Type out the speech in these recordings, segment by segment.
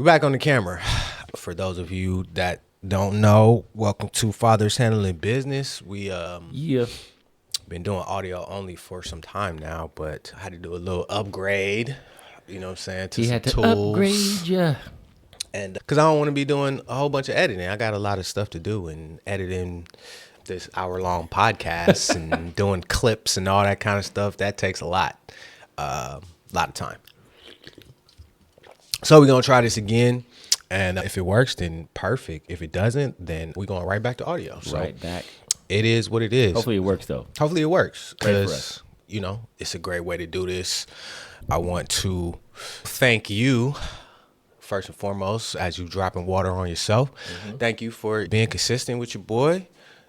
We're back on the camera. For those of you that don't know, welcome to Fathers Handling Business. We been doing audio only for some time now, but I had to do a little upgrade. You know what I'm saying? To he some had to tools. upgrade ya. And because I don't want to be doing a whole bunch of editing. I got a lot of stuff to do and editing this hour-long podcast and doing clips and all that kind of stuff. That takes a lot of time. So we're going to try this again. And if it works, then perfect. If it doesn't, then we're going right back to audio. So Right back. it is what it is. Hopefully it works, though. Hopefully it works. Pray for Because, us. you know, it's a great way to do this. I want to thank you, first and foremost, as you dropping water on yourself. Mm-hmm. Thank you for being consistent with your boy.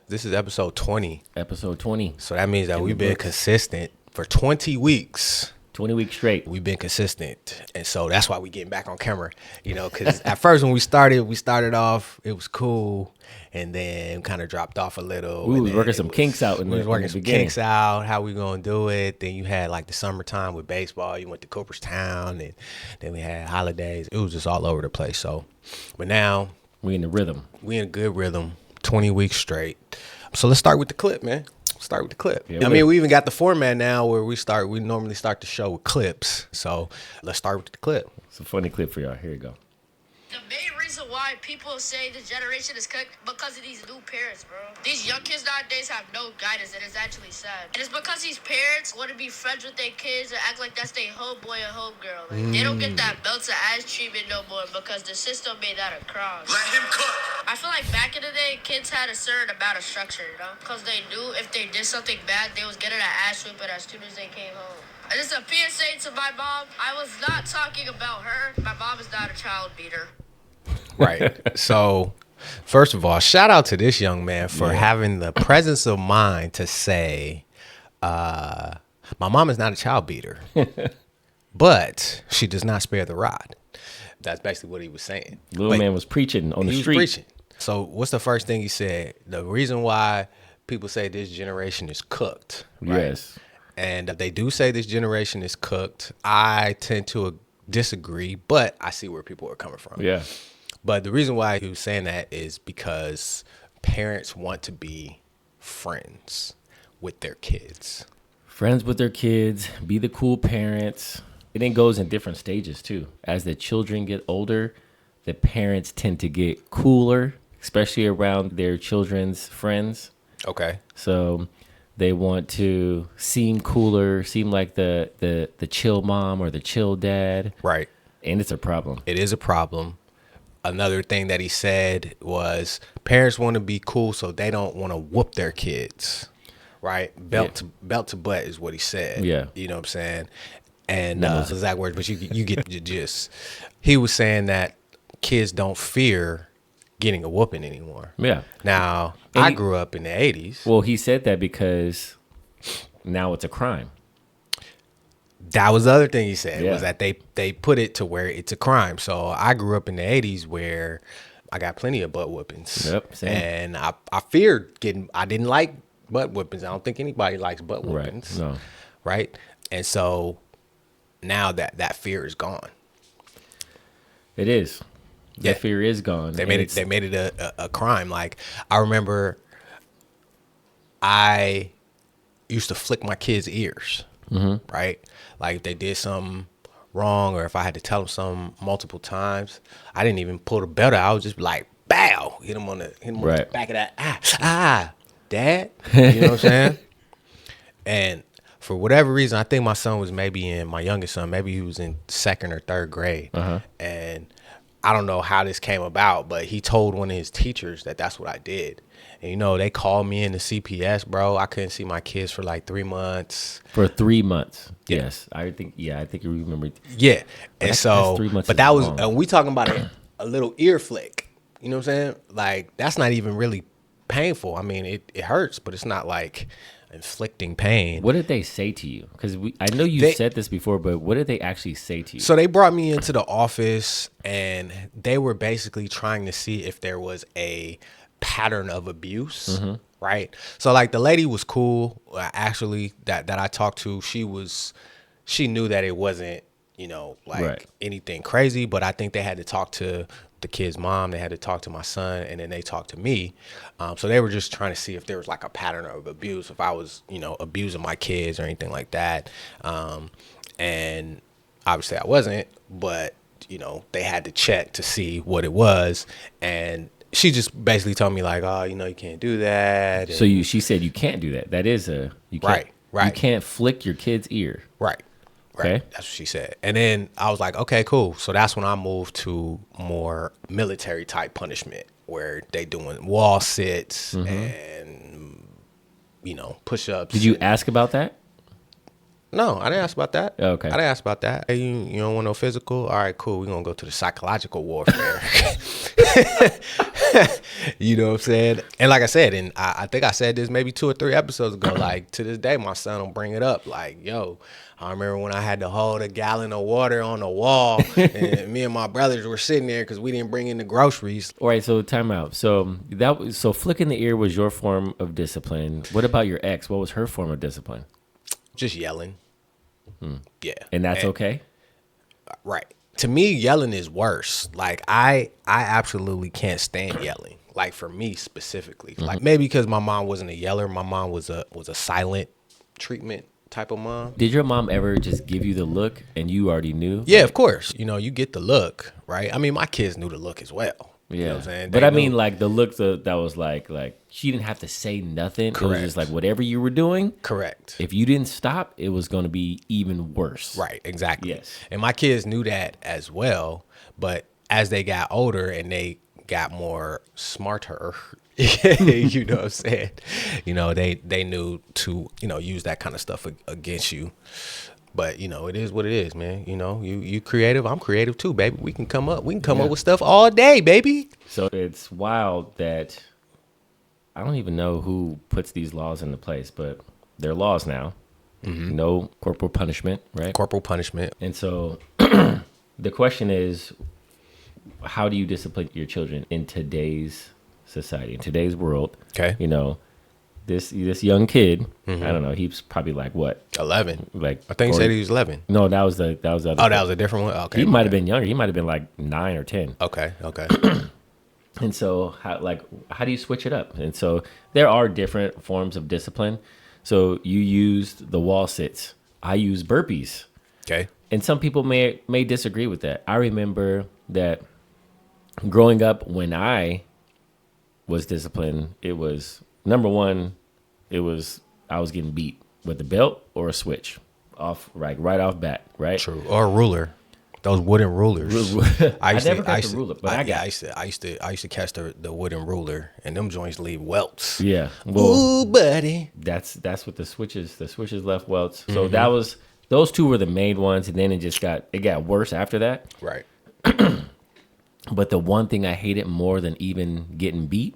This is episode 20. Episode 20. So that means that we've been consistent for 20 weeks. 20 weeks straight. We've been consistent. And so that's why we getting back on camera, you know, because at first when we started off, it was cool. And then kind of dropped off a little. We was working some kinks out in the beginning. Kinks out, how we going to do it. Then you had like the summertime with baseball. You went to Cooperstown. And then we had holidays. It was just all over the place. So, but now. We in the rhythm. We in a good rhythm. 20 weeks straight. So let's start with the clip, man. Start with the clip. Yeah, I mean, we even got the format now where we normally start the show with clips. So let's start with the clip. It's a funny clip for y'all. Here you go. The main reason why people say this generation is cooked because of these new parents, bro. These young kids nowadays have no guidance, and it's actually sad. And it's because these parents want to be friends with their kids and act like that's their homeboy or homegirl. Like, they don't get that belt to ass treatment no more because the system made that a crime. Let him cook. I feel like back in the day, kids had a certain amount of structure, you know? Because they knew if they did something bad, they was getting an ass whipping as soon as they came home. And it's a PSA to my mom. I was not talking about her. My mom is not a child beater. Right. So, first of all, shout out to this young man for having the presence of mind to say, my mom is not a child beater, but she does not spare the rod. That's basically what he was saying. Little man was preaching on the street. He was preaching. So what's the first thing he said? The reason why people say this generation is cooked. Right? Yes. And they do say this generation is cooked. I tend to disagree, but I see where people are coming from. Yeah. But the reason why he was saying that is because parents want to be friends with their kids. Friends with their kids, be the cool parents. It then goes in different stages too. As the children get older, the parents tend to get cooler, especially around their children's friends. Okay. So they want to seem cooler, seem like the chill mom or the chill dad. Right. And it's a problem. It is a problem. Another thing that he said was parents want to be cool, so they don't want to whoop their kids. Right. Belt to butt is what he said. Yeah. You know what I'm saying? And those exact words, but you get the gist. He was saying that kids don't fear getting a whooping anymore. Yeah. Now, And I grew up in the 80s. Well, he said that because now it's a crime. That was the other thing he said, Yeah. was that they put it to where it's a crime. So I grew up in the 80s where I got plenty of butt whoopings. Yep, same. And I feared I didn't like butt whoopings. I don't think anybody likes butt whoopings. Right. No. Right? And so now that fear is gone. It is. The Yeah. fear is gone. They made it a crime. Like, I remember I used to flick my kids' ears, right? Like, if they did something wrong or if I had to tell them something multiple times, I didn't even pull the belt out. I would just be like, bow, hit them on the back of that. Dad. You know what I'm saying? And for whatever reason, I think my son was my youngest son, maybe he was in 2nd or 3rd grade. And I don't know how this came about, but he told one of his teachers that that's what I did. And, you know, they called me into CPS, bro. I couldn't see my kids for like 3 months. For 3 months. Yeah. Yes. I think you remember. Yeah. And that's so, 3 months but is that was, long. and we talking about a little ear flick. You know what I'm saying? Like, that's not even really painful. I mean, it hurts, but it's not like inflicting pain. What did they say to you? Because I know you said this before, but what did they actually say to you? So they brought me into the office and they were basically trying to see if there was a pattern of abuse, right? So like the lady was cool, actually, that I talked to. She knew that it wasn't, like Right. anything crazy, but I think they had to talk to the kid's mom. They had to talk to my son, and then they talked to me. So they were just trying to see if there was like a pattern of abuse, if I was, abusing my kids or anything like that. And obviously I wasn't, but, they had to check to see what it was. And she just basically told me like, oh, you can't do that. So she said you can't do that. That is you can't, Right. You can't flick your kid's ear. Right. Okay. That's what she said. And then I was like, okay, cool. So that's when I moved to more military type punishment where they doing wall sits and, push-ups. Did you ask about that? No, I didn't ask about that. Okay. I didn't ask about that. Hey, you don't want no physical? All right, cool. We're going to go to the psychological warfare. You know what I'm saying? And like I said, and I think I said this maybe 2 or 3 episodes ago, like to this day, my son will bring it up. Like, yo, I remember when I had to hold a gallon of water on the wall and me and my brothers were sitting there because we didn't bring in the groceries. All right, so time out. So flicking the ear was your form of discipline. What about your ex? What was her form of discipline? Just yelling. Yeah. And that's okay? Right. To me, yelling is worse. Like I absolutely can't stand yelling. Like for me specifically, like maybe because my mom wasn't a yeller. My mom was a silent treatment type of mom. Did your mom ever just give you the look and you already knew? Yeah, of course. You get the look, right? I mean, my kids knew the look as well. Yeah. You know what I'm saying? But They I knew. mean, like the look that was like she didn't have to say nothing. It was Correct. just like whatever you were doing. Correct. If you didn't stop, it was going to be even worse. Right, exactly. Yes. And my kids knew that as well, but as they got older and they got more smarter, you know what I'm saying? They knew to, use that kind of stuff against you. But, it is what it is, man. You creative, I'm creative too, baby. We can come up with stuff all day, baby. So it's wild that I don't even know who puts these laws into place, but they're laws now. No corporal punishment, right? Corporal punishment. And so the question is, how do you discipline your children in today's society, in today's world? Okay. This young kid, I don't know, he's probably like what? 11. Like I think he or- said he was 11. No, that was the other. Oh, that was a different one? Okay. He might have been younger. He might have been like 9 or 10. Okay. And so how do you switch it up? And so there are different forms of discipline. So you used the wall sits. I use burpees. Okay. And some people may disagree with that. I remember that growing up when I was disciplined, it was number one, I was getting beat with a belt or a switch right off bat, right? True. Or a ruler. Those wooden rulers. I never got the ruler, but I got. I used to catch the wooden ruler, and them joints leave welts. Yeah. Well, Ooh, buddy. that's what the switches left welts. So that was those two were the main ones, and then it got worse after that. Right. But the one thing I hated more than even getting beat,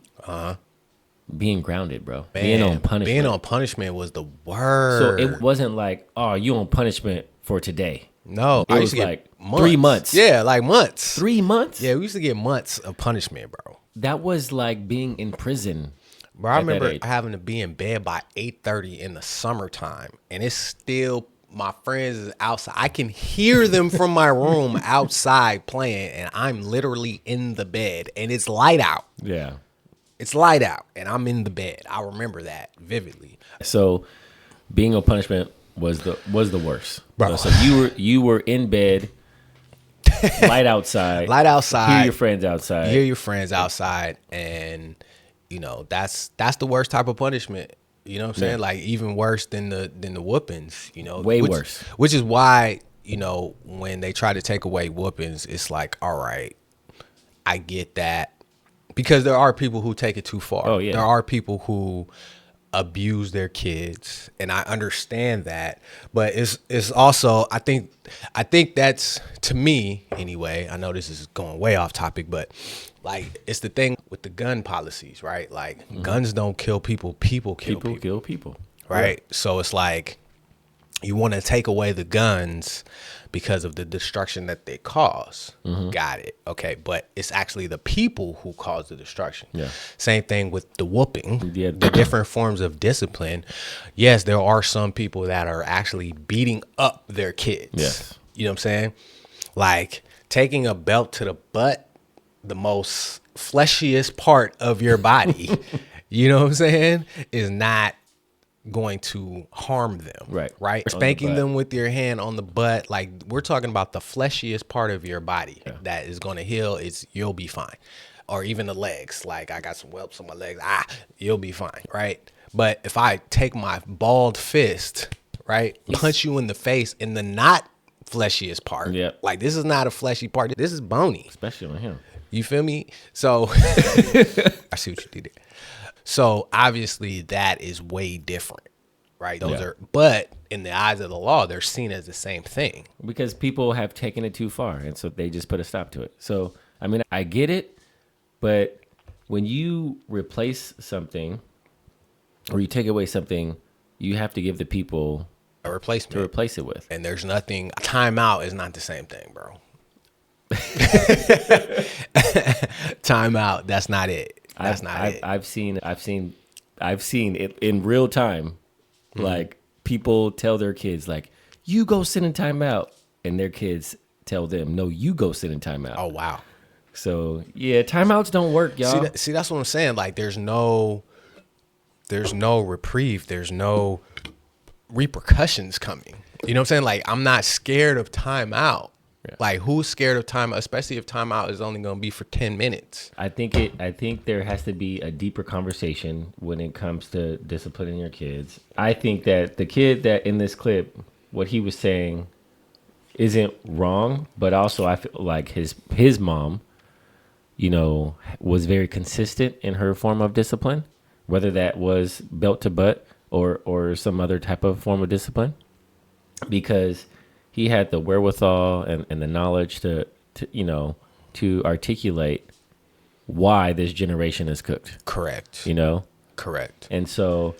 being grounded, bro. Being on punishment. Being on punishment was the worst. So it wasn't like, oh, you on punishment for today. No, It I was used to get like months. 3 months. Yeah, like months. 3 months? Yeah, we used to get months of punishment, bro. That was like being in prison. Bro, I at that remember age. having to be in bed by 8:30 in the summertime, and it's still my friends is outside. I can hear them from my room outside playing, and I'm literally in the bed, and it's light out. Yeah. It's light out, and I'm in the bed. I remember that vividly. So being on punishment was the worst. Bro. So you were in bed, light outside. Light outside. Hear your friends outside. Hear your friends outside, and that's the worst type of punishment. You know what I'm saying? Yeah. Like even worse than the whoopings. Way worse. Which is why when they try to take away whoopings, it's like, all right, I get that, because there are people who take it too far. Oh, yeah. There are people who abuse their kids, and I understand that, but it's also I think that's, to me anyway, I know this is going way off topic, but like it's the thing with the gun policies, right? Like guns don't kill people, people kill people, kill people. right? So it's like you want to take away the guns because of the destruction that they cause. Got it. Okay. But it's actually the people who cause the destruction. Yeah. Same thing with the whooping, Yeah. the different forms of discipline. Yes, there are some people that are actually beating up their kids. Yes. You know what I'm saying? Like taking a belt to the butt, the most fleshiest part of your body, you know what I'm saying, is not going to harm them. Right. Right. On the Spanking butt. them with your hand on the butt. Like we're talking about the fleshiest part of your body that is going to heal. You'll be fine. Or even the legs. Like I got some whelps on my legs. You'll be fine. Right. But if I take my bald fist, right, punch you in the face in the not fleshiest part. Yep. Like this is not a fleshy part. This is bony. Especially on him. You feel me? So I see what you did there. So obviously that is way different, right? Those Yeah. are, but in the eyes of the law, they're seen as the same thing. Because people have taken it too far, and so they just put a stop to it. So, I mean, I get it, but when you replace something or you take away something, you have to give the people A to replacement. replace it with. And there's nothing, timeout is not the same thing, bro. Timeout, that's not it. That's not it. I've seen it in real time. Like people tell their kids, like, "You go sit in timeout," and their kids tell them, "No, you go sit in timeout." Oh, wow. So yeah, timeouts don't work, y'all. See, that's what I'm saying. Like, there's no reprieve. There's no repercussions coming. You know what I'm saying? Like, I'm not scared of timeout. Yeah. Like, who's scared of timeout? Especially if timeout is only going to be for 10 minutes. I think there has to be a deeper conversation when it comes to disciplining your kids. I think that the kid that in this clip, what he was saying isn't wrong, but also I feel like his mom, you know, was very consistent in her form of discipline, whether that was belt to butt or some other type of form of discipline, because he had the wherewithal and the knowledge to articulate why this generation is cooked, Correct. you know? Correct. And so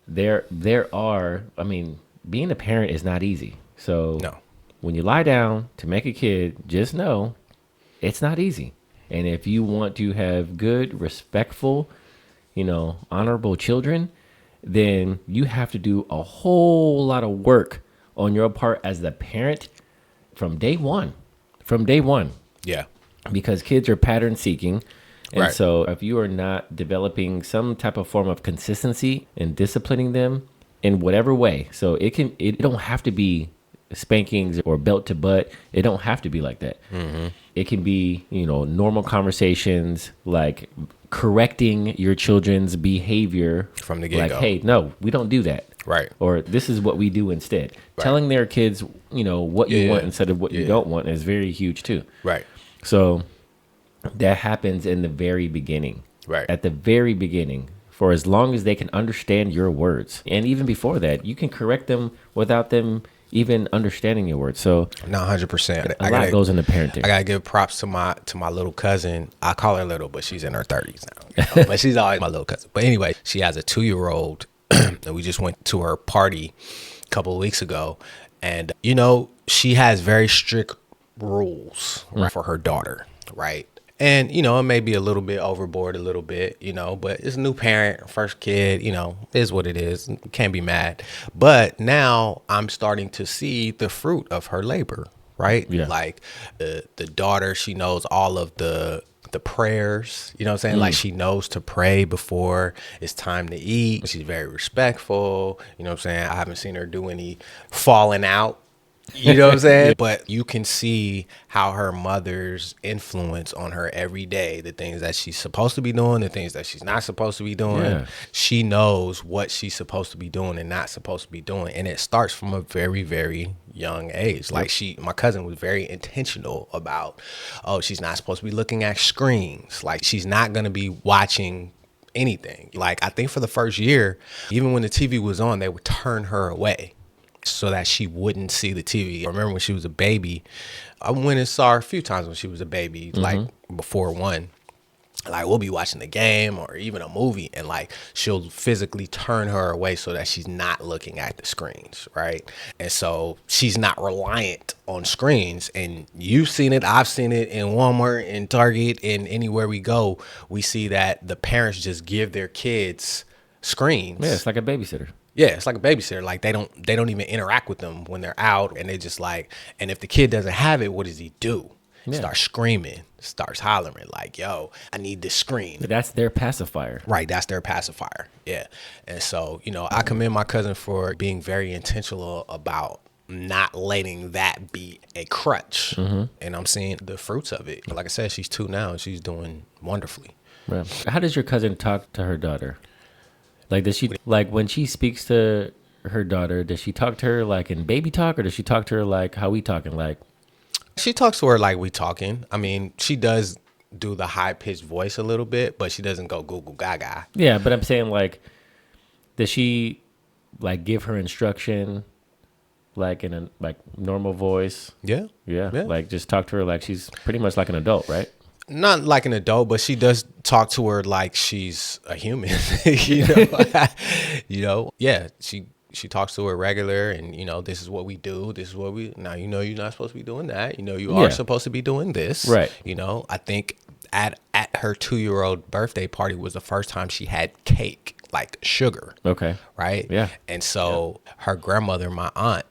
there are, I mean, being a parent is not easy. So No. when you lie down to make a kid, just know it's not easy. And if you want to have good, respectful, you know, honorable children, then you have to do a whole lot of work on your part as the parent from day one. Yeah. Because kids are pattern seeking. And Right. so if you are not developing some type of form of consistency and disciplining them in whatever way, so it don't have to be spankings or belt to butt. It don't have to be like that. Mm-hmm. It can be, you know, normal conversations, like correcting your children's behavior From the like, get-go. hey, no, we don't do that. Right. Or this is what we do instead. Right. Telling their kids, you know, what you Yeah. want instead of what you Yeah. don't want is very huge too. Right. So that happens in the very beginning. Right. At the very beginning, for as long as they can understand your words. And even before that, you can correct them without them even understanding your words. So Not 100%. a lot goes into parenting. I gotta give props to my little cousin. I call her little, but she's in her 30s now. You know? But she's always my little cousin. But anyway, she has a 2-year-old, and we just went to her party a couple of weeks ago, and you know she has very strict rules right, for her daughter, right? And, you know, it may be a little bit overboard a little bit, you know, but it's a new parent, first kid, you know, is what it is. Can't be mad. But now I'm starting to see the fruit of her labor, right? Yeah. Like the daughter, she knows all of the prayers, you know what I'm saying? Like she knows to pray before it's time to eat. She's very respectful, you know what I'm saying? I haven't seen her do any falling out. You know what I'm saying? But you can see how her mother's influence on her every day, the things that she's supposed to be doing, the things that she's not supposed to be doing. Yeah. She knows what she's supposed to be doing and not supposed to be doing. And it starts from a very, very young age. Like my cousin was very intentional about, oh, she's not supposed to be looking at screens. Like she's not going to be watching anything. Like I think for the first year, even when the TV was on, they would turn her away so that she wouldn't see the TV. I remember when she was a baby, I went and saw her a few times when she was a baby, like before one. Like we'll be watching the game or even a movie and like she'll physically turn her away so that she's not looking at the screens, right? And so she's not reliant on screens. And you've seen it, I've seen it in Walmart, in Target, and anywhere we go, we see that the parents just give their kids screens. Yeah, it's like a babysitter. Yeah, it's like a babysitter. Like they don't even interact with them when they're out, and they just like. And if the kid doesn't have it, what does he do? He starts screaming, starts hollering like, "Yo, I need this screen." That's their pacifier. Right, that's their pacifier. Yeah, and so I commend my cousin for being very intentional about not letting that be a crutch, and I'm seeing the fruits of it. Like I said, she's 2 now, and she's doing wonderfully. Right. How does your cousin talk to her daughter? Like, does she, like, when she speaks to her daughter, does she talk to her like in baby talk, or does she talk to her like how we talking? Like, She talks to her like we talking. I mean, she does do the high pitched voice a little bit, but she doesn't go goo goo gaga. yeah, but I'm saying, like, does she like give her instruction like in a like normal voice? Yeah. Yeah. Like, just talk to her like she's pretty much like an adult, right? Not like an adult, but she does talk to her like she's a human. you know, Yeah, she talks to her regular, and this is what we do. This is what we now. You're not supposed to be doing that. You are supposed to be doing this. Right. I think at her 2-year-old birthday party was the first time she had cake, like sugar. Okay. Right. Yeah. And so her grandmother, my aunt,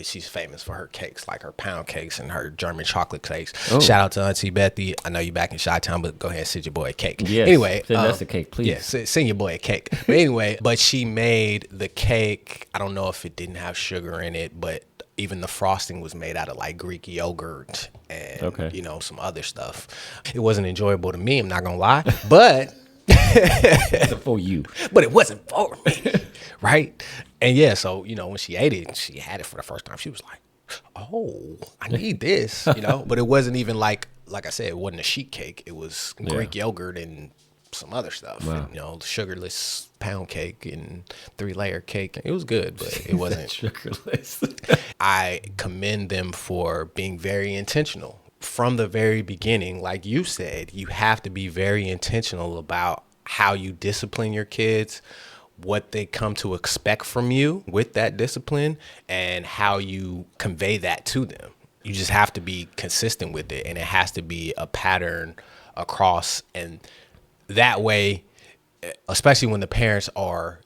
she's famous for her cakes, like her pound cakes and her German chocolate cakes. Oh. Shout out to Auntie Bethy. I know you back in Chi-Town, but go ahead and send your boy a cake. Yes. Anyway, Send us a cake, please. Yes, send your boy a cake. But anyway, but she made the cake. I don't know if it didn't have sugar in it, but even the frosting was made out of like Greek yogurt and some other stuff. It wasn't enjoyable to me, I'm not gonna lie, but For you. but it wasn't for me, right? And yeah, so when she ate it, she had it for the first time. She was like, "Oh, I need this," But it wasn't even like I said, it wasn't a sheet cake. It was Greek yogurt and some other stuff. Wow. And, sugarless pound cake and 3-layer cake. It was good, but it wasn't Sugarless. I commend them for being very intentional from the very beginning. Like you said, you have to be very intentional about how you discipline your kids, what they come to expect from you with that discipline, and how you convey that to them. You just have to be consistent with it, and it has to be a pattern across. And that way, especially when the parents are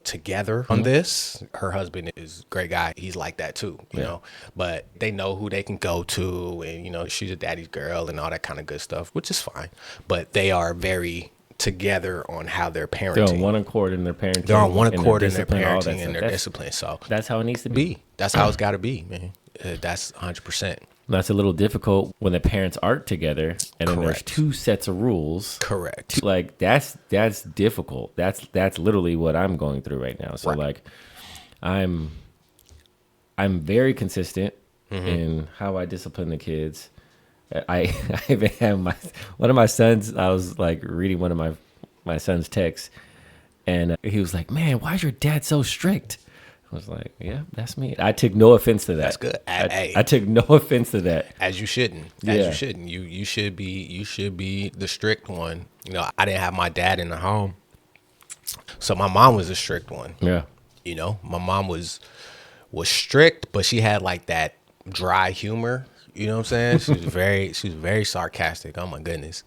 together on this, her husband is a great guy. He's like that too, you know, but they know who they can go to, and, she's a daddy's girl and all that kind of good stuff, which is fine. But they are very together on how they're parenting. They're on one accord in their parenting. They're on one accord in their discipline, all that parenting and stuff. their discipline. So That's how it needs to be. that's how it's got to be, man. That's 100%. That's a little difficult when the parents aren't together and then there's Correct. 2 sets of rules. Correct. Like that's difficult. That's literally what I'm going through right now. So Right. like I'm very consistent in how I discipline the kids. I even have one of my sons. I was like reading one of my son's texts, and he was like, "Man, why is your dad so strict?" I was like, "Yeah, that's me." I took no offense to that. That's good. I took no offense to that. As you shouldn't. Yeah. You shouldn't. You should be the strict one. I didn't have my dad in the home, so my mom was a strict one. Yeah. My mom was strict, but she had like that dry humor. You know what I'm saying? She was very sarcastic. Oh my goodness.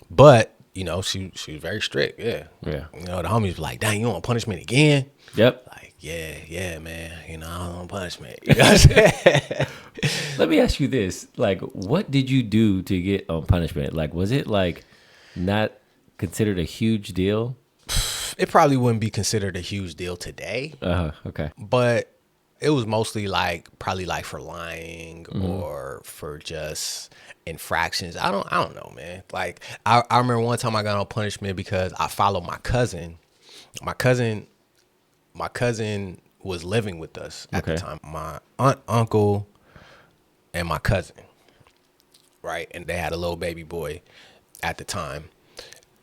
But she was very strict. Yeah. Yeah. The homies were like, "Dang, you want punishment again?" Yep. Like, yeah, man. I don't want punishment. You know what I'm saying? Let me ask you this: like, what did you do to get on punishment? Like, was it like not considered a huge deal? It probably wouldn't be considered a huge deal today, Okay. but it was mostly probably for lying or for just infractions. I don't know, man. Like I remember one time I got on punishment because I followed my cousin. My cousin was living with us at the time. My aunt, uncle, and my cousin, right? And they had a little baby boy at the time,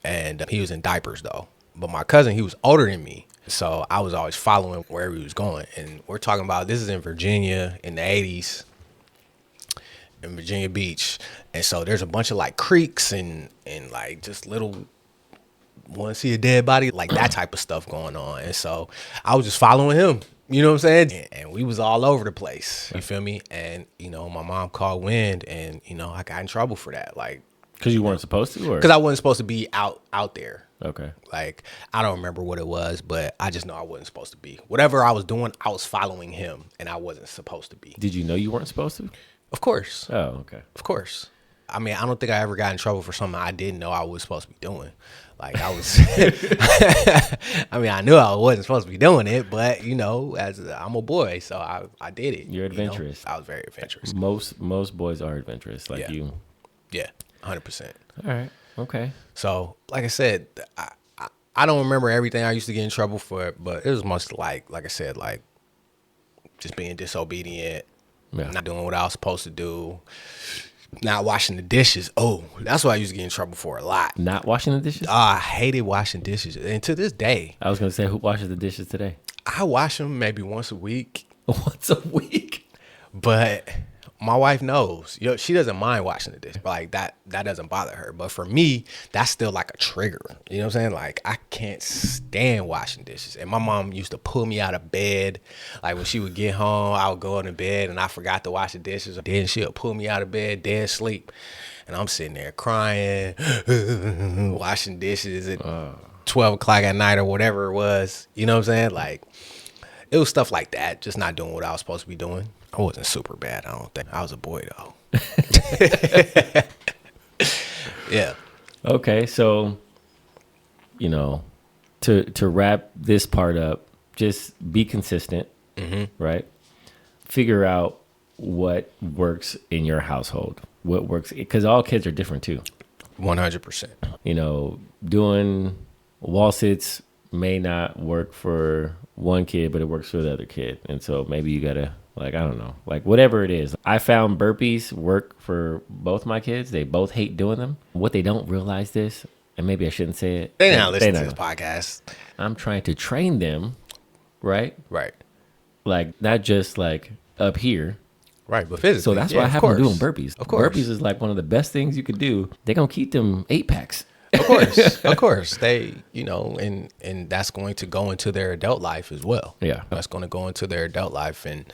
and he was in diapers though. But my cousin, he was older than me, so I was always following wherever he was going. And we're talking about this is in Virginia in the 80s, in Virginia Beach. And so there's a bunch of like creeks and like just little, want to see a dead body, like that type of stuff going on. And so I was just following him, you know what I'm saying? And we was all over the place, you feel me? And, my mom called wind and, I got in trouble for that. Like, Because you weren't supposed to, or because I wasn't supposed to be out there. Okay. Like, I don't remember what it was, but I just know I wasn't supposed to be. Whatever I was doing, I was following him, and I wasn't supposed to be. Did you know you weren't supposed to? Of course. Oh, okay. Of course. I mean, I don't think I ever got in trouble for something I didn't know I was supposed to be doing. Like, I was, I mean, I knew I wasn't supposed to be doing it, but, you know, I'm a boy, so I did it. You're adventurous. I was very adventurous. Most boys are adventurous, like Yeah. you. Yeah, 100%. All right. Okay. So, like I said, I don't remember everything I used to get in trouble for, but it was mostly like I said, like just being disobedient, Yeah. not doing what I was supposed to do, not washing the dishes. Oh, that's what I used to get in trouble for a lot. Not washing the dishes? I hated washing dishes. And to this day, I was going to say, who washes the dishes today? I wash them maybe once a week, Once a week. but my wife knows. You know, she doesn't mind washing the dish. Like that doesn't bother her. But for me, that's still like a trigger. You know what I'm saying? Like, I can't stand washing dishes. And my mom used to pull me out of bed. Like, when she would get home, I would go into bed and I forgot to wash the dishes. Then she'll pull me out of bed, dead asleep. And I'm sitting there crying, washing dishes at 12 o'clock at night or whatever it was. You know what I'm saying? Like, it was stuff like that. Just not doing what I was supposed to be doing. I wasn't super bad, I don't think. I was a boy, though. Yeah. Okay, so you know, to wrap this part up, just be consistent, right? Figure out what works in your household. What works, because all kids are different too. 100%. You know, doing wall sits may not work for one kid, but it works for the other kid, and so maybe you gotta, like, I don't know, like whatever it is. I found burpees work for both my kids. They both hate doing them. What they don't realize this, and maybe I shouldn't say it. They're not listening They to know. this podcast. I'm trying to train them, right? Right. Like, not just like up here. Right, but physically. So that's yeah, why I of have them course. doing burpees. Of course. Burpees is like one of the best things you could do. They're going to keep them 8-packs. Of course. Of course. They, you know, and that's going to go into their adult life as well. Yeah. That's going to go into their adult life. And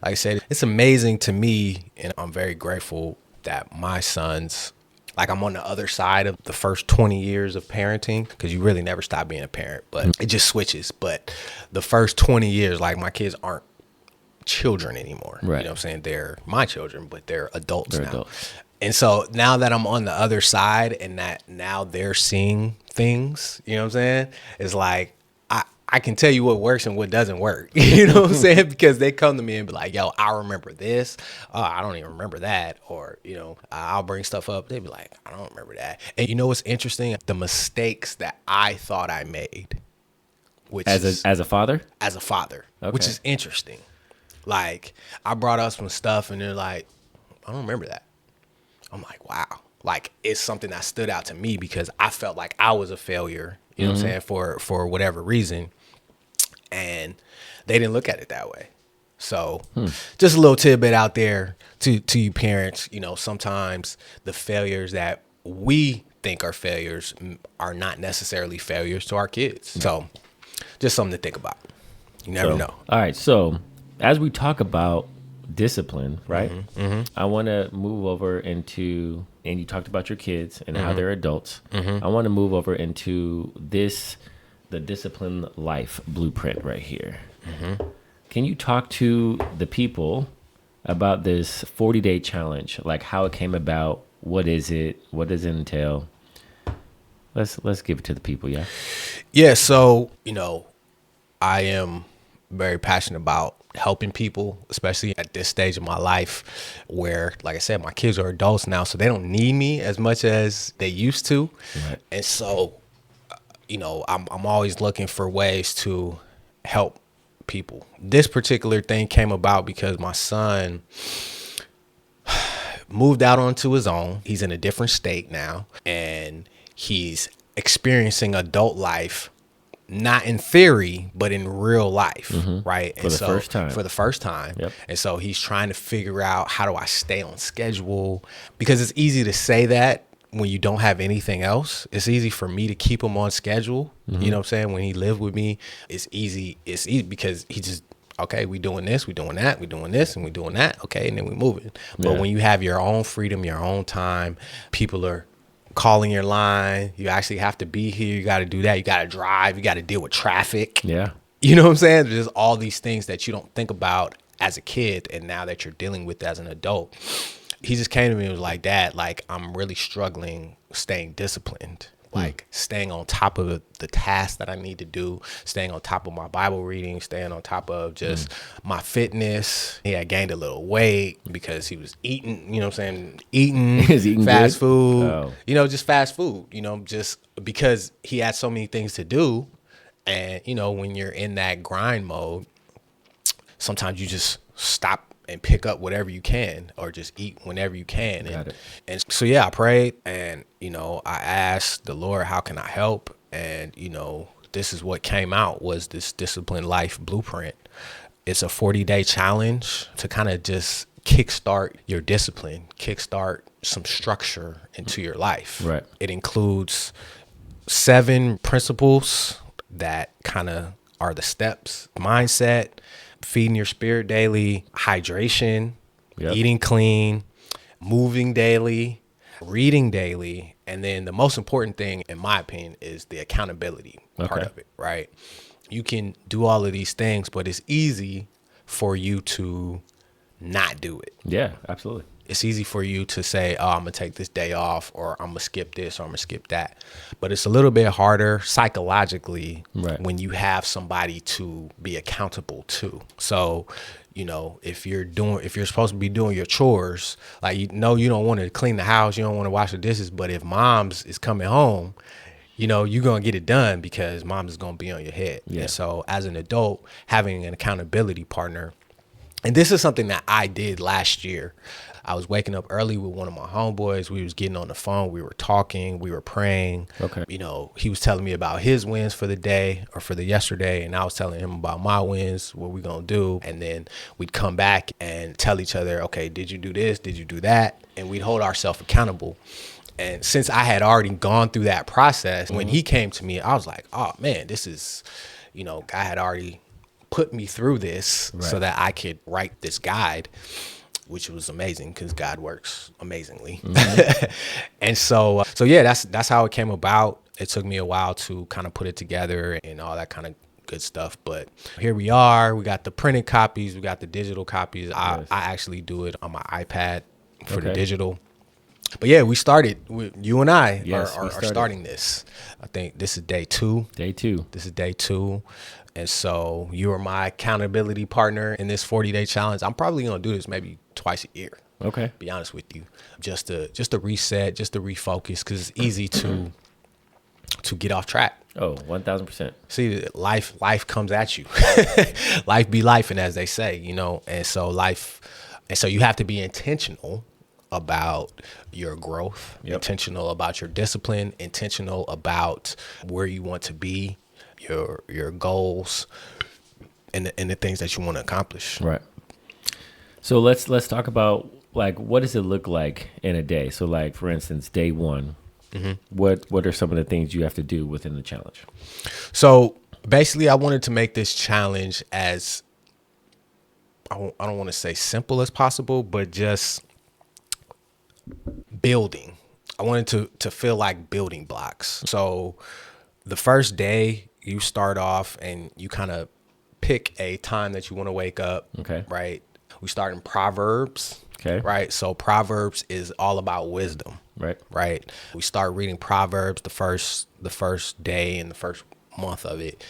like I said, it's amazing to me, and I'm very grateful that my sons, like, I'm on the other side of the first 20 years of parenting, because you really never stop being a parent, but it just switches. But the first 20 years, like, my kids aren't children anymore. Right. You know what I'm saying? They're my children, but they're adults They're now. adults. And so now that I'm on the other side and that now they're seeing things, you know what I'm saying? It's like, I can tell you what works and what doesn't work. You know what I'm saying? Because they come to me and be like, yo, I remember this. I don't even remember that. Or, you know, I'll bring stuff up. They'd be like, I don't remember that. And you know what's interesting? The mistakes that I thought I made, which As a father? as a father, Okay. which is interesting. Like, I brought up some stuff and they're like, I don't remember that. I'm like, wow. Like, it's something that stood out to me because I felt like I was a failure, you know what I'm saying, for whatever reason. And they didn't look at it that way. So just a little tidbit out there to you parents, you know, sometimes the failures that we think are failures are not necessarily failures to our kids. So just something to think about. You never So, know. All right. So as we talk about discipline, right? I want to move over into, and you talked about your kids and how they're adults. I want to move over into the discipline life blueprint right here. Can you talk to the people about this 40-day challenge, like how it came about? What is it? What does it entail? Let's give it to the people. Yeah. Yeah, so, you know, I am very passionate about helping people, especially at this stage of my life where, like I said, my kids are adults now, so they don't need me as much as they used to. Right. And so, you know, I'm always looking for ways to help people. This particular thing came about because my son moved out onto his own. He's in a different state now, and he's experiencing adult life, not in theory, but in real life, right? For the first time. For the first time. Yep. And so he's trying to figure out, how do I stay on schedule? Because it's easy to say that when you don't have anything else. It's easy for me to keep him on schedule. You know what I'm saying? When he lived with me, it's easy because he just, okay, we doing this, we doing that, we doing this, and we doing that. Okay, and then we moving. But Yeah. when you have your own freedom, your own time, people are calling your line. You actually have to be here. You got to do that. You got to drive. You got to deal with traffic. Yeah. You know what I'm saying? There's all these things that you don't think about as a kid, and now that you're dealing with as an adult. He just came to me and was like, Dad, like, I'm really struggling staying disciplined, like staying on top of the tasks that I need to do, staying on top of my Bible reading, staying on top of just my fitness. He had gained a little weight because he was eating, you know what I'm saying, eating fast food, you know, just fast food, you know, just because he had so many things to do. And, you know, when you're in that grind mode, sometimes you just stop and pick up whatever you can or just eat whenever you can. And so, yeah, I prayed and, you know, I asked the Lord, how can I help? And, you know, this is what came out was this Disciplined Life Blueprint. It's a 40-day challenge to kind of just kickstart your discipline, kickstart some structure into your life. Right. It includes 7 principles that kind of are the steps: mindset, feeding your spirit daily, hydration, eating clean, moving daily, reading daily. And then the most important thing, in my opinion, is the accountability part of it, right? You can do all of these things, but it's easy for you to not do it. Yeah, absolutely. It's easy for you to say, oh, I'm going to take this day off, or I'm going to skip this, or I'm going to skip that. But it's a little bit harder psychologically when you have somebody to be accountable to. So, you know, if you're supposed to be doing your chores, like, you know, you don't want to clean the house, you don't want to wash the dishes, but if mom's is coming home, you know, you're going to get it done because mom is going to be on your head. Yeah. And so as an adult, having an accountability partner, and this is something that I did last year. I was waking up early with one of my homeboys. We was getting on the phone. We were talking. We were praying. You know, he was telling me about his wins for the day or for the yesterday, and I was telling him about my wins, what we gonna do. And then we'd come back and tell each other, okay, did you do this? Did you do that? And we'd hold ourselves accountable. And since I had already gone through that process, when he came to me, I was like, oh man, this is, you know, God had already put me through this so that I could write this guide, which was amazing because God works amazingly. And so yeah, that's how it came about. It took me a while to kind of put it together and all that kind of good stuff. But here we are. We got the printed copies. We got the digital copies. I actually do it on my iPad for the digital. But yeah, we started. You and I are starting this. I think this is day 2. This is day 2. And so you are my accountability partner in this 40-day challenge. I'm probably going to do this maybe twice a year. Okay. Be honest with you. Just to reset, just to refocus, because it's easy to get off track. Oh, 1,000%. See, life comes at you. Life be life, and as they say, you know, and so you have to be intentional about your growth, intentional about your discipline, intentional about where you want to be, your goals, and the things that you want to accomplish. Right. So let's talk about, like, what does it look like in a day? So, like, for instance, day 1, what are some of the things you have to do within the challenge? So basically, I wanted to make this challenge as, I don't want to say simple as possible, but just building. I wanted to feel like building blocks. So the first day, you start off and you kind of pick a time that you want to wake up. Okay. Right. We start in Proverbs. Okay. Right. So Proverbs is all about wisdom. Right. Right. We start reading Proverbs the first day and the first month of it.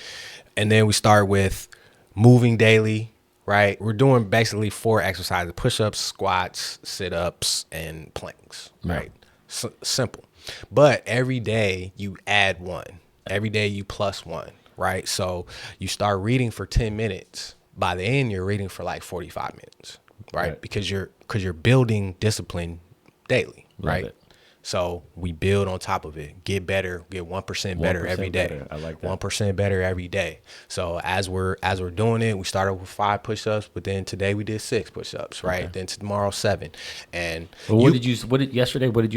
And then we start with moving daily. Right. We're doing basically 4 exercises: push-ups, squats, sit-ups, and planks. Right. Simple. But every day you add 1. Every day you plus 1, right? So you start reading for 10 minutes. By the end, you're reading for like 45 minutes, right? Because you're building discipline daily, right? So we build on top of it, get better, get 1% better every day. Better. I like that. 1% better every day. So as we're doing it, we started with 5 push-ups, but then today we did 6 push-ups, right? Okay. Then tomorrow 7. And what did you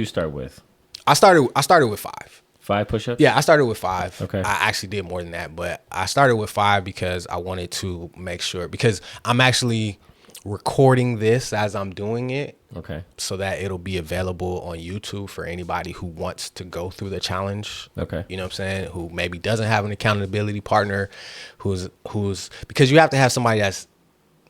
start with? I started with 5. 5 push-ups? Yeah, I started with 5. Okay. I actually did more than that, but I started with 5 because I wanted to make sure, because I'm actually recording this as I'm doing it Okay. so that it'll be available on YouTube for anybody who wants to go through the challenge. Okay. You know what I'm saying? Who maybe doesn't have an accountability partner, who's because you have to have somebody that's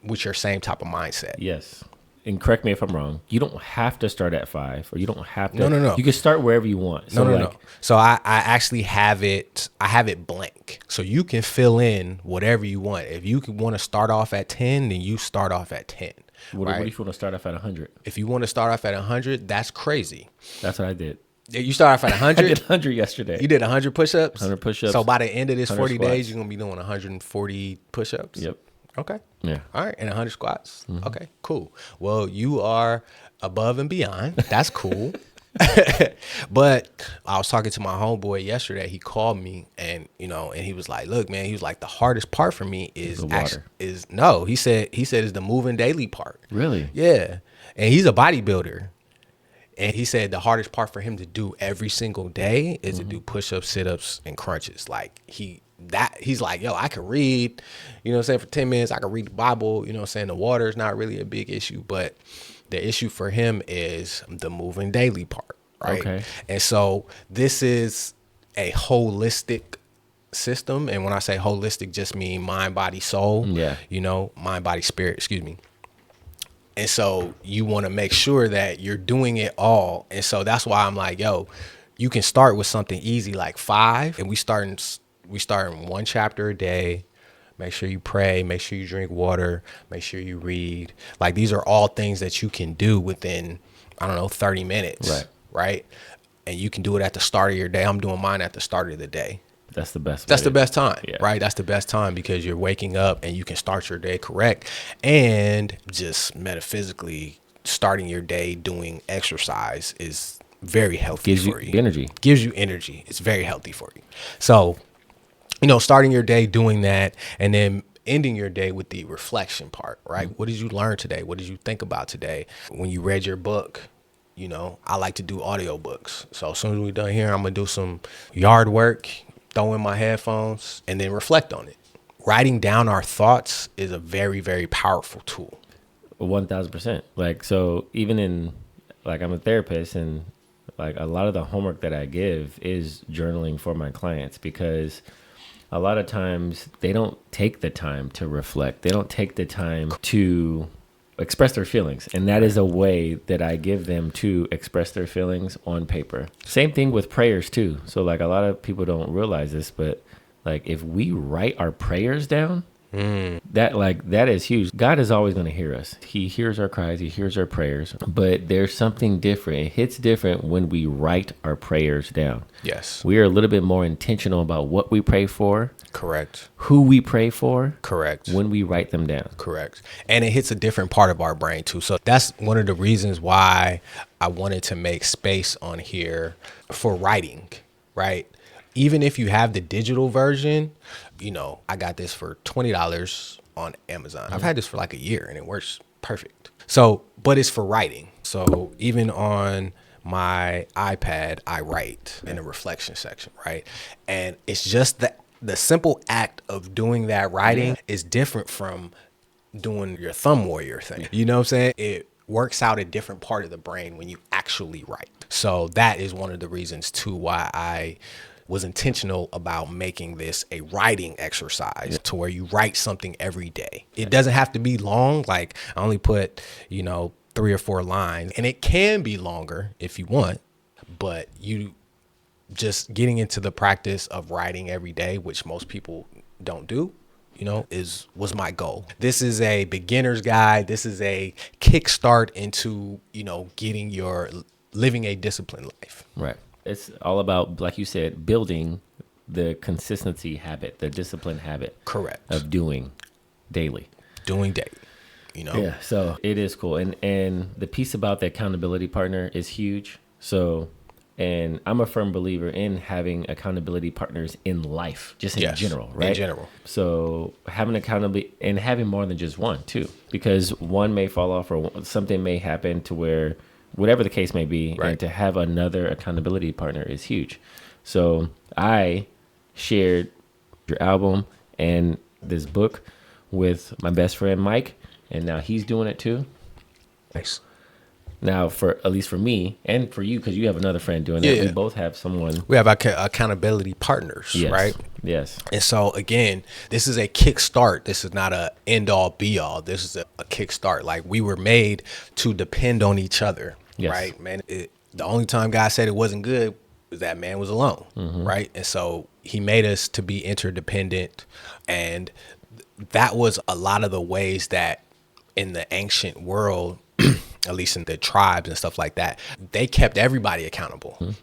with your same type of mindset. Yes. And correct me if I'm wrong. You don't have to start at 5, or you don't have to. No. You can start wherever you want. So No. So I actually have it. I have it blank, so you can fill in whatever you want. If you want to start off at 10, then you start off at 10. What right? if you want to start off at 100? If you want to start off at 100, that's crazy. That's what I did. You start off at I did 100. 100 yesterday. You did 100 push-ups. 100 push-ups. So by the end of this 100 40 days, squats. you're gonna be doing 140 push-ups. Yep. Okay. Yeah. All right, and 100 squats. Okay, cool. Well, you are above and beyond. That's cool. But I was talking to my homeboy yesterday. He called me, and and he was like, "Look, man," he was like, "The hardest part for me is The water. no." He said it's the moving daily part. Really? Yeah, and he's a bodybuilder. And he said the hardest part for him to do every single day is to do push-ups, sit-ups, and crunches. Like he's like, yo, I can read, you know what I'm saying, for 10 minutes, I can read the Bible, you know what I'm saying? The water is not really a big issue, but the issue for him is the moving daily part, right? Okay. And so this is a holistic system. And when I say holistic, just mean mind, body, soul. Yeah. Mind, body, spirit, excuse me. And so you want to make sure that you're doing it all. And so that's why I'm like, yo, you can start with something easy like 5, and we start in 1 chapter a day. Make sure you pray, make sure you drink water, make sure you read. Like, these are all things that you can do within, 30 minutes. Right? And you can do it at the start of your day. I'm doing mine at the start of the day. That's the best. That's the best time, Yeah. right? That's the best time because you're waking up and you can start your day correct. And just metaphysically, starting your day doing exercise is very healthy Gives for you you. energy. Gives you energy. It's very healthy for you. So, starting your day doing that, and then ending your day with the reflection part, right? What did you learn today? What did you think about today? When you read your book, I like to do audiobooks. So as soon as we're done here, I'm going to do some yard work, throw in my headphones, and then reflect on it. Writing down our thoughts is a very, very powerful tool. 1000%. Like, so even in, like, I'm a therapist, and like a lot of the homework that I give is journaling for my clients, because a lot of times they don't take the time to reflect. They don't take the time to express their feelings. And that is a way that I give them to express their feelings on paper. Same thing with prayers too. So like, a lot of people don't realize this, but like, if we write our prayers down, that is huge. God is always going to hear us. He hears our cries. He hears our prayers. But there's something different. It hits different when we write our prayers down. Yes. We are a little bit more intentional about what we pray for, Correct. who we pray for, Correct. when we write them down. Correct. And it hits a different part of our brain too. So that's one of the reasons why I wanted to make space on here for writing, right? Even if you have the digital version, I got this for $20 on Amazon. I've had this for like a year and it works perfect. So, but it's for writing. So even on my iPad, I write in the reflection section, right? And it's just that the simple act of doing that writing is different from doing your thumb warrior thing. You know what I'm saying? It works out a different part of the brain when you actually write. So that is one of the reasons too why I was intentional about making this a writing exercise to where you write something every day. It doesn't have to be long. Like, I only put, 3 or 4 lines, and it can be longer if you want, but you just getting into the practice of writing every day, which most people don't do, was my goal. This is a beginner's guide. This is a kickstart into, living a disciplined life. Right. It's all about, like you said, building the consistency habit, the discipline habit. Correct. Of doing daily. Doing daily. Yeah, so it is cool. And the piece about the accountability partner is huge. So, and I'm a firm believer in having accountability partners in life, just in general, right? In general. So having accountability and having more than just one too, because one may fall off or something may happen to where, whatever the case may be, right. And to have another accountability partner is huge. So I shared your album and this book with my best friend Mike, and now he's doing it too. Nice. Now, for at least for me and for you, because you have another friend doing Yeah, it, we yeah. both have someone. We have accountability partners, Yes. right? Yes. And so again, this is a kickstart. This is not a end all be all. This is a kickstart. Like, we were made to depend on each other, Yes. right? Man, the only time God said it wasn't good was that man was alone, right? And so he made us to be interdependent, and that was a lot of the ways that in the ancient world, at least in the tribes and stuff like that, they kept everybody accountable.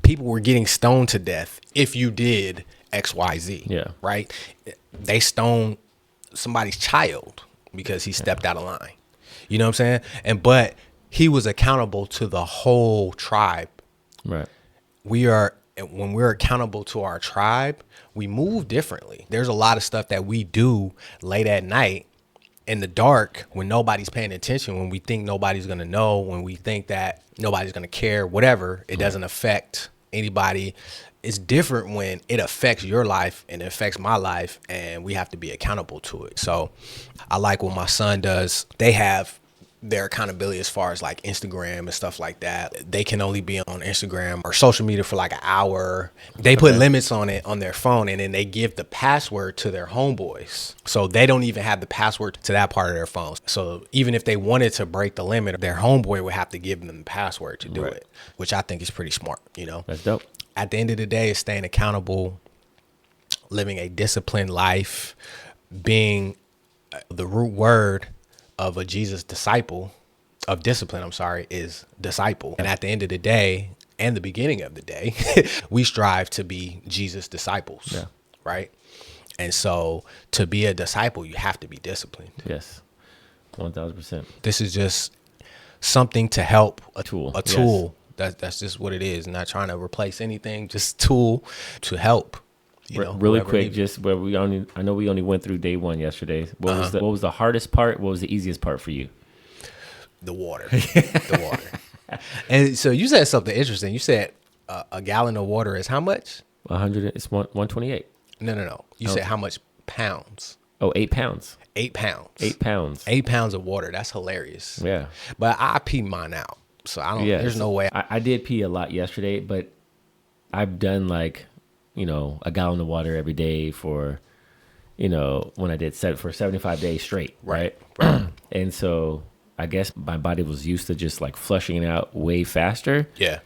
People were getting stoned to death if you did XYZ. Yeah. Right? They stoned somebody's child because he stepped out of line. You know what I'm saying? But he was accountable to the whole tribe. Right. When we're accountable to our tribe, we move differently. There's a lot of stuff that we do late at night in the dark when nobody's paying attention, when we think nobody's going to know, when we think that nobody's going to care, whatever, it doesn't affect anybody. It's different when it affects your life and it affects my life, and we have to be accountable to it. So I like what my son does. They have their accountability as far as like Instagram and stuff like that. They can only be on Instagram or social media for like an hour. They put limits on it on their phone, and then they give the password to their homeboys. So they don't even have the password to that part of their phones. So even if they wanted to break the limit, their homeboy would have to give them the password to do Right. it, which I think is pretty smart, you know? That's dope. At the end of the day, it's staying accountable, living a disciplined life, being the root word of a Jesus disciple, of discipline, is disciple. And at the end of the day and the beginning of the day, we strive to be Jesus disciples, Yeah. right? And so to be a disciple, you have to be disciplined. Yes. 1000%. This is just something to help, a Tool, A tool. That's just what it is. Not trying to replace anything, just tool to help. You know, Really whoever quick, needs it. just where I know we only went through day one yesterday. What was the hardest part? What was the easiest part for you? The water. The water. And so you said something interesting. You said a gallon of water is how much? 100. It's 128. No. You said how much pounds? Oh, 8 pounds. 8 pounds. 8 pounds. 8 pounds of water. That's hilarious. Yeah. But I pee mine out. So I don't, Yeah. there's no way. I did pee a lot yesterday, but I've done like, a gallon of water every day for, when I did set for 75 days straight. Right. And so I guess my body was used to just like flushing it out way faster. Yeah.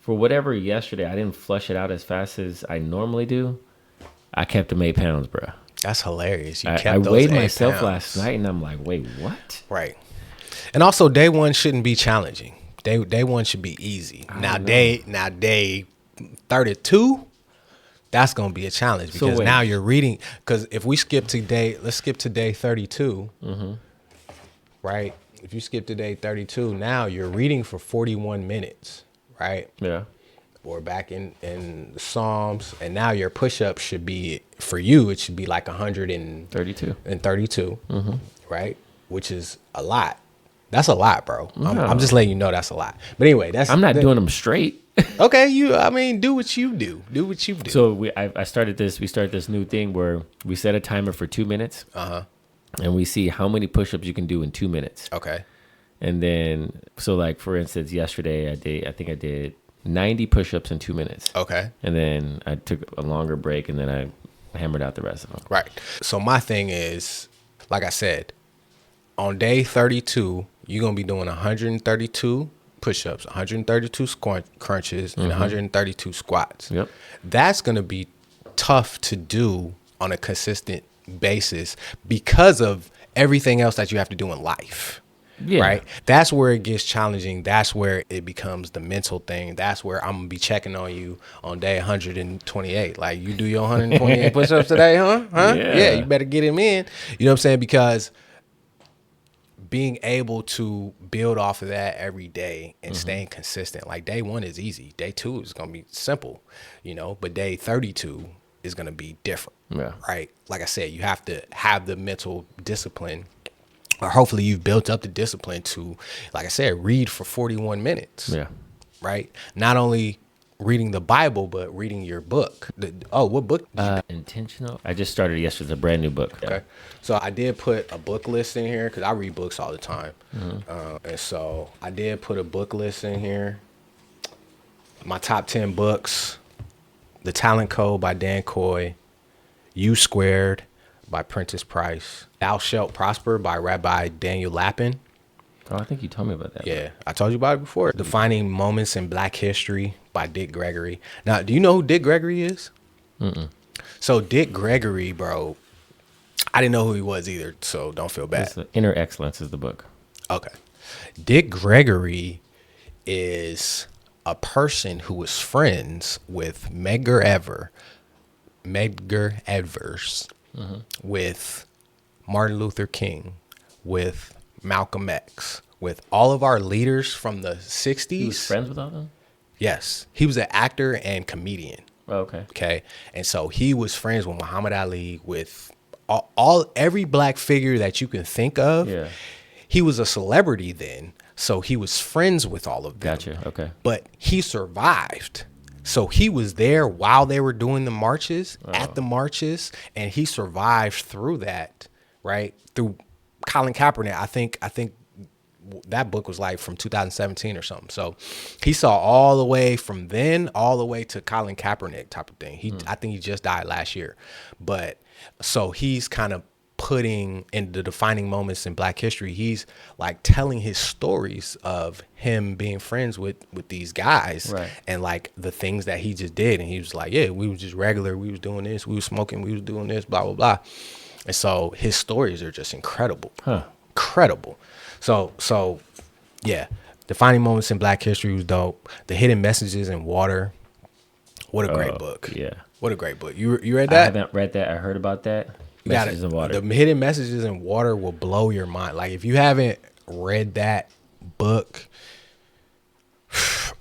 For whatever yesterday, I didn't flush it out as fast as I normally do. I kept them 8 pounds, bro. That's hilarious. You I kept those weighed 8 myself pounds. last night, and I'm like, wait, what? Right. And also day one shouldn't be challenging. Day one should be easy. Now day 32, that's gonna be a challenge because wait. now you're reading. Because if we skip to let's skip to day 32. Right. If you skip to day 32, now you're reading for 41 minutes. Right. Yeah. Or back in the Psalms, and now your push-up should be, for you, it should be like 32. 32, right? Which is a lot. That's a lot, bro. I'm just letting you know that's a lot. But anyway, I'm not doing them straight. okay. Do what you do. Do what you do. So I started this. We started this new thing where we set a timer for 2 minutes. And we see how many push-ups you can do in 2 minutes. Okay. And then, so like for instance, yesterday I think I did 90 push-ups in 2 minutes. Okay. And then I took a longer break, and then I hammered out the rest of them. Right. So my thing is, like I said, on day 32, you're going to be doing 132 push-ups, 132 crunches, and 132 squats. Yep. That's going to be tough to do on a consistent basis because of everything else that you have to do in life. Yeah. Right. That's where it gets challenging. That's where it becomes the mental thing. That's where I'm gonna be checking on you on day 128. Like, you do your 128 push-ups today, huh? Yeah, you better get him in. You know what I'm saying? Because being able to build off of that every day and staying consistent. Like, day one is easy. Day two is gonna be simple, but day 32 is gonna be different. Yeah. Right. Like I said, you have to have the mental discipline. Or hopefully you've built up the discipline to, like I said, read for 41 minutes. Yeah. Right. Not only reading the Bible, but reading your book. What book? Intentional. I just started yesterday. It's a brand new book. Okay. So I did put a book list in here because I read books all the time. And so I did put a book list in here. My top 10 books: The Talent Code by Dan Coy, U Squared by Prentice Price, Thou Shalt Prosper by Rabbi Daniel Lapin. Oh, I think you told me about that. Yeah, I told you about it before. Defining Moments in Black History by Dick Gregory. Now, do you know who Dick Gregory is? So Dick Gregory, bro, I didn't know who he was either, so don't feel bad. It's Inner Excellence is the book. Okay. Dick Gregory is a person who was friends with Medgar Evers, with Martin Luther King, with Malcolm X, with all of our leaders from the 60s. He was friends with all of them? Yes. He was an actor and comedian. Oh, okay. Okay. And so he was friends with Muhammad Ali, with every black figure that you can think of. Yeah. He was a celebrity then. So he was friends with all of them. Gotcha. Okay. But he survived. So he was there while they were doing the marches, at the marches, and he survived through that, right? Through Colin Kaepernick. I think that book was like from 2017 or something. So he saw all the way from then all the way to Colin Kaepernick type of thing. I think he just died last year. But so he's kind of putting in the defining moments in Black history. He's like telling his stories of him being friends with these guys, right, and like the things that he just did. And he was like, yeah, we was just regular. We was doing this. We was smoking. We was doing this, blah, blah, blah. And so his stories are just incredible. Incredible. So yeah, defining moments in Black history was dope. The Hidden Messages in Water. What a great book. Yeah. What a great book. You read that? I haven't read that. I heard about that. Messages in Water. The Hidden Messages in Water will blow your mind. Like, if you haven't read that book,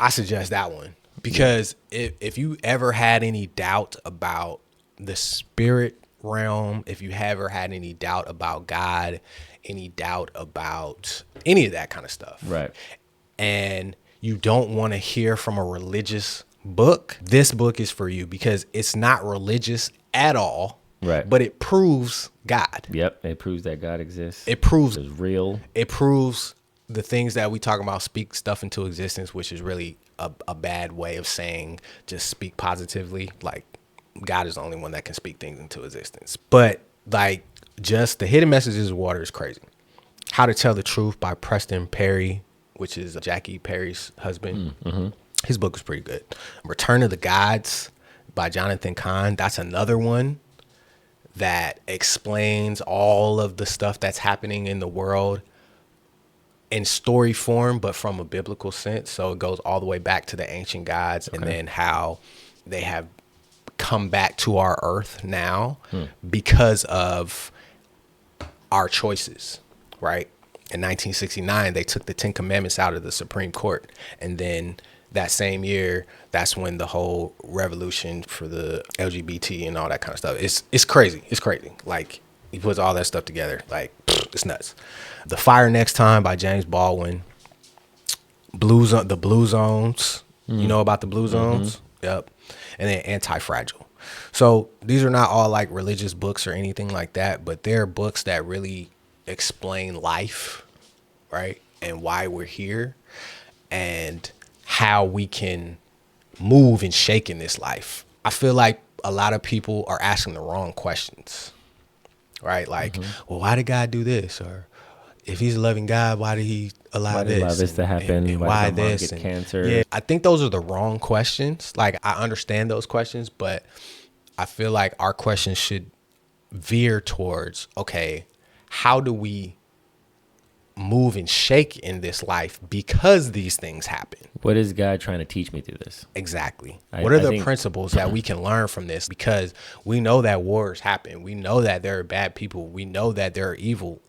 I suggest that one. Because if you ever had any doubt about the spirit realm, if you ever had any doubt about God, any doubt about any of that kind of stuff, right, and you don't want to hear from a religious book, this book is for you, because it's not religious at all. Right. But it proves God. Yep. It proves that God exists. It proves it's real. It proves the things that we talk about, speak stuff into existence, which is really a bad way of saying just speak positively. Like, God is the only one that can speak things into existence. But like, just the Hidden Messages of Water is crazy. How to Tell the Truth by Preston Perry, which is Jackie Perry's husband. His book was pretty good. Return of the Gods by Jonathan Cahn. That's another one that explains all of the stuff that's happening in the world in story form, but from a biblical sense. So it goes all the way back to the ancient gods, and then how they have come back to our earth now because of our choices, right? In 1969, they took the 10 Commandments out of the Supreme Court. And then that same year, that's when the whole revolution for the LGBT and all that kind of stuff. It's crazy. It's crazy. Like, he puts all that stuff together. Like, it's nuts. The Fire Next Time by James Baldwin. The Blue Zones. You know about the Blue Zones? Yep. And then Anti-Fragile. So these are not all like religious books or anything like that, but they're books that really explain life, right? And why we're here, and how we can move and shake in this life. I feel like a lot of people are asking the wrong questions, right? Like, well, why did God do this? Or if he's a loving God, why did he allow this to happen? And why why did my mom this? get And cancer? yeah, I think those are the wrong questions. Like, I understand those questions, but I feel like our questions should veer towards, okay, how do we move and shake in this life because these things happen? What is God trying to teach me through this? Exactly. What are the principles that we can learn from this? Because we know that wars happen. We know that there are bad people. We know that there are evil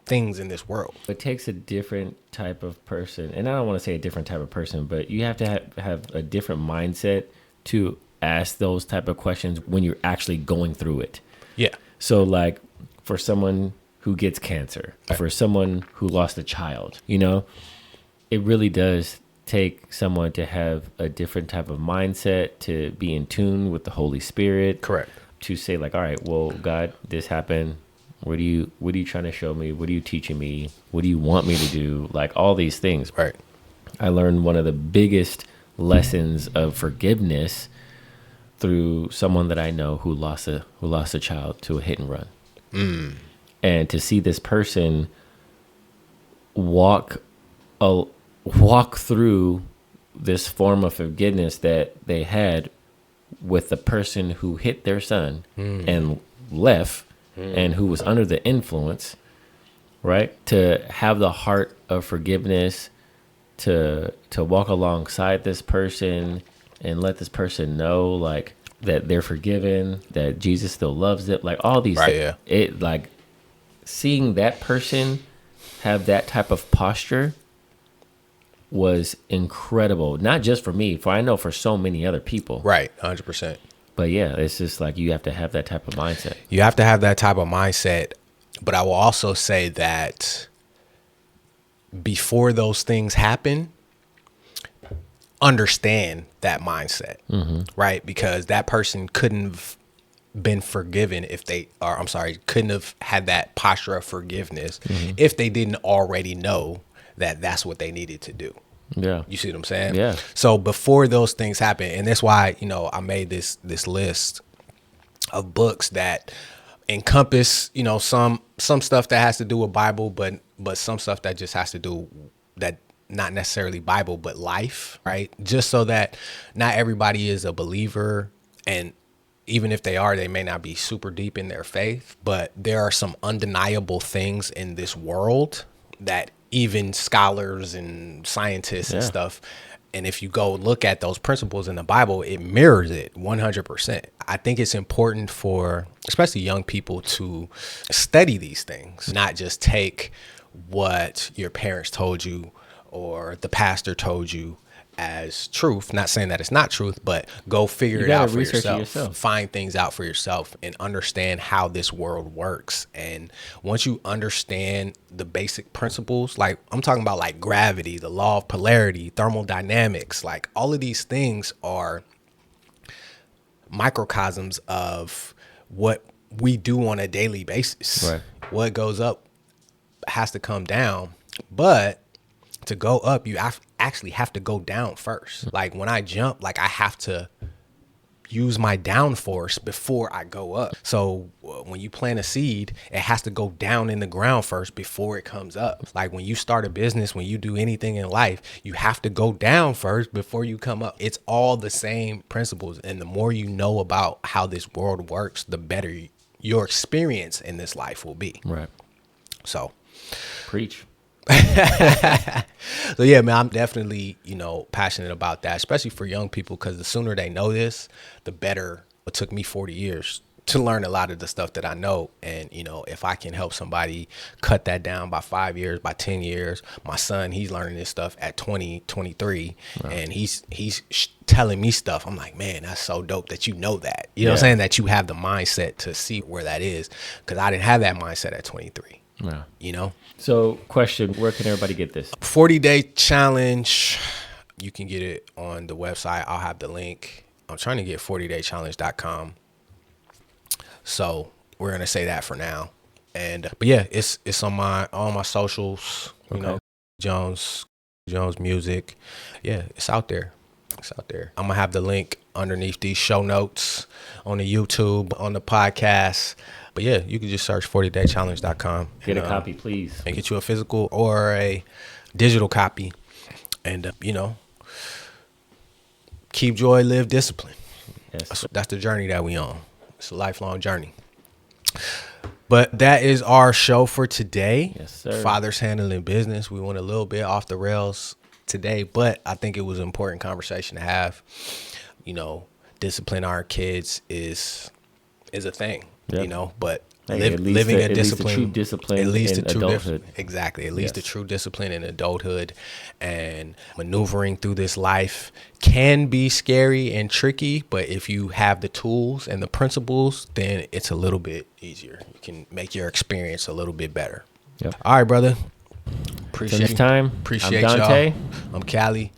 things in this world. It takes a different type of person, and I don't want to say a different type of person, but you have to have a different mindset to ask those type of questions when you're actually going through it. Yeah. So like, for someone who gets cancer, for someone who lost a child, you know, it really does take someone to have a different type of mindset, to be in tune with the Holy Spirit. Correct. To say like, all right, well, God, this happened. What are you trying to show me? What are you teaching me? What do you want me to do? Like all these things. Right. I learned one of the biggest lessons of forgiveness through someone that I know who lost a child to a hit and run. And to see this person walk through this form of forgiveness that they had with the person who hit their son and left and who was under the influence, right? To have the heart of forgiveness, to walk alongside this person and let this person know like that they're forgiven, that Jesus still loves it, like all these things. Yeah. It like seeing that person have that type of posture was incredible. Not just for me, for I know for so many other people. Right. 100%. But yeah, it's just like you have to have that type of mindset. You have to have that type of mindset. But I will also say that before those things happen, understand that mindset, right? Because that person couldn't have been forgiven couldn't have had that posture of forgiveness if they didn't already know that that's what they needed to do. Yeah. You see what I'm saying? Yeah. So before those things happen, and that's why, I made this list of books that encompass, some stuff that has to do with Bible, but some stuff that just has to do that not necessarily Bible, but life, right? Just so that not everybody is a believer, and even if they are, they may not be super deep in their faith, but there are some undeniable things in this world that even scholars and scientists and stuff, and if you go look at those principles in the Bible, it mirrors it 100%. I think it's important for especially young people to study these things, not just take what your parents told you or the pastor told you as truth. Not saying that it's not truth, but go figure it out for yourself. Find things out for yourself and understand how this world works. And once you understand the basic principles, like I'm talking about like gravity, the law of polarity, thermodynamics, like all of these things are microcosms of what we do on a daily basis. Right. What goes up has to come down, but to go up, you actually have to go down first. Like when I jump, like I have to use my downforce before I go up. So when you plant a seed, it has to go down in the ground first before it comes up. Like when you start a business, when you do anything in life, you have to go down first before you come up. It's all the same principles. And the more you know about how this world works, the better your experience in this life will be. Right. So Preach. So yeah, man, I'm definitely, passionate about that, especially for young people, because the sooner they know this, the better. It took me 40 years to learn a lot of the stuff that I know. And, if I can help somebody cut that down by 5 years, by 10 years, my son, he's learning this stuff at 20, 23, right. And he's telling me stuff. I'm like, man, that's so dope that you know that. You know what I'm saying? That you have the mindset to see where that is, because I didn't have that mindset at 23. Yeah. So question, where can everybody get this? 40-day challenge. You can get it on the website. I'll have the link. I'm trying to get 40daychallenge.com. So we're going to say that for now. But yeah, it's on all my socials, Jones Music. Yeah, it's out there. I'm going to have the link underneath these show notes on the YouTube, on the podcast. But yeah, you can just search 40daychallenge.com. Get a copy, please. And get you a physical or a digital copy. And, keep joy, live discipline. Yes. That's the journey that we on. It's a lifelong journey. But that is our show for today. Yes, sir. Fathers handling business. We went a little bit off the rails today, but I think it was an important conversation to have. Discipline our kids is a thing. Yep. But living a discipline, true discipline, at least in the true adulthood. Exactly, at least the true discipline in adulthood, and maneuvering through this life can be scary and tricky. But if you have the tools and the principles, then it's a little bit easier. You can make your experience a little bit better. Yep. All right, brother. Appreciate time. Appreciate I'm Dante. y'all. I'm Callie.